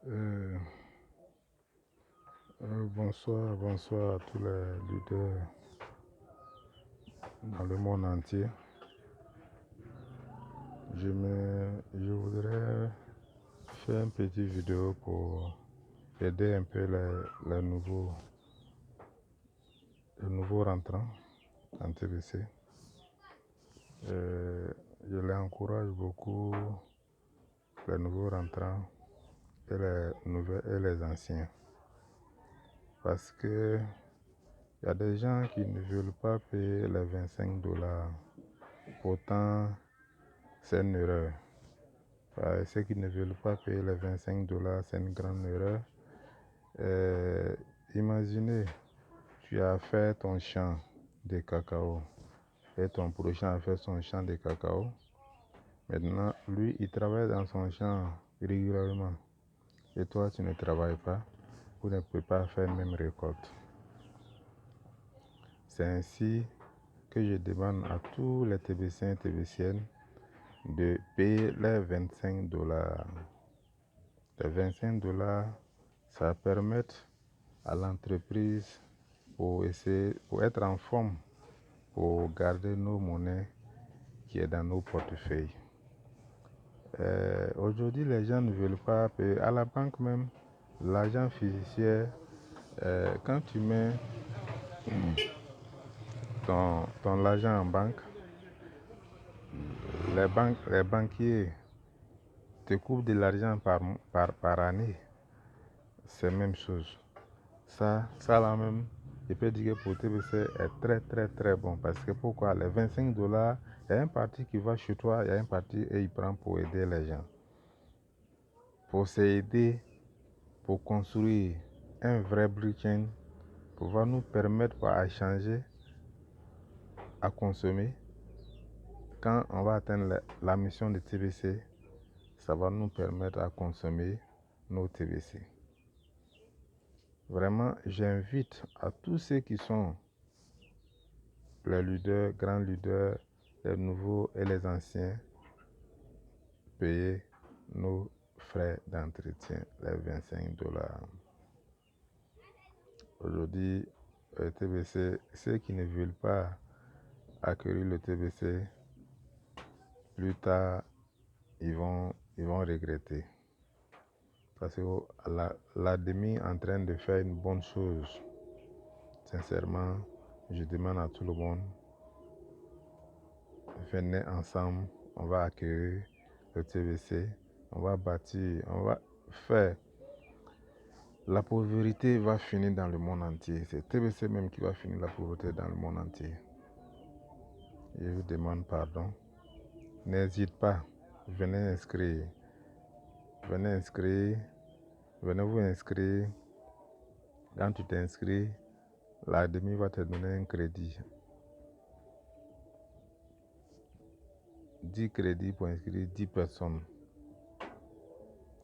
Euh, bonsoir à tous les leaders dans le monde entier. Je voudrais faire une petite vidéo pour aider un peu les nouveaux rentrants en TBC. Je les encourage beaucoup, les nouveaux rentrants et les anciens. Parce que il y a des gens qui ne veulent pas payer les $25. Pourtant, c'est une erreur. Ceux qui ne veulent pas payer les $25, c'est une grande erreur. Imaginez, tu as fait ton champ de cacao et ton prochain a fait son champ de cacao. Maintenant, lui, il travaille dans son champ régulièrement. Et toi, tu ne travailles pas. Vous ne pouvez pas faire la même récolte. C'est ainsi que je demande à tous les TBCiens et TBCiennes de payer les $25. Les $25, ça permet à l'entreprise pour être en forme, pour garder nos monnaies qui est dans nos portefeuilles. Aujourd'hui, les gens ne veulent pas payer. À la banque même, l'argent fiduciaire, quand tu mets ton argent en banque, les banquiers te coupent de l'argent par année. C'est la même chose. Ça là même, je peux dire que pour TBC est très bon. Parce que pourquoi? Les $25, il y a un parti qui va chez toi, il y a un parti et il prend pour aider les gens. Pour s'aider, pour construire un vrai blockchain, pour nous permettre à changer, à consommer. Quand on va atteindre la mission de TBC, ça va nous permettre à consommer nos TBC. Vraiment, j'invite à tous ceux qui sont les leaders, grands leaders, les nouveaux et les anciens, payer nos frais d'entretien, les $25. Aujourd'hui, le TBC, ceux qui ne veulent pas acquérir le TBC, plus tard, ils vont regretter. Parce que l'ADEMI est en train de faire une bonne chose. Sincèrement, je demande à tout le monde, venez ensemble, on va acquérir le TBC, on va bâtir, on va faire. La pauvreté va finir dans le monde entier. C'est TBC même qui va finir la pauvreté dans le monde entier. Je vous demande pardon. N'hésite pas, venez inscrire. Venez vous inscrire. Quand tu t'inscris, l'ADEMI va te donner un crédit. 10 crédits pour inscrire 10 personnes.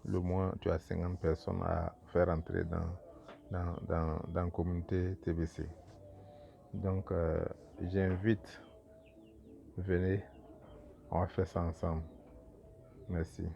Le mois, tu as 50 personnes à faire entrer dans la communauté TBC. Donc, j'invite, venez, on va faire ça ensemble. Merci.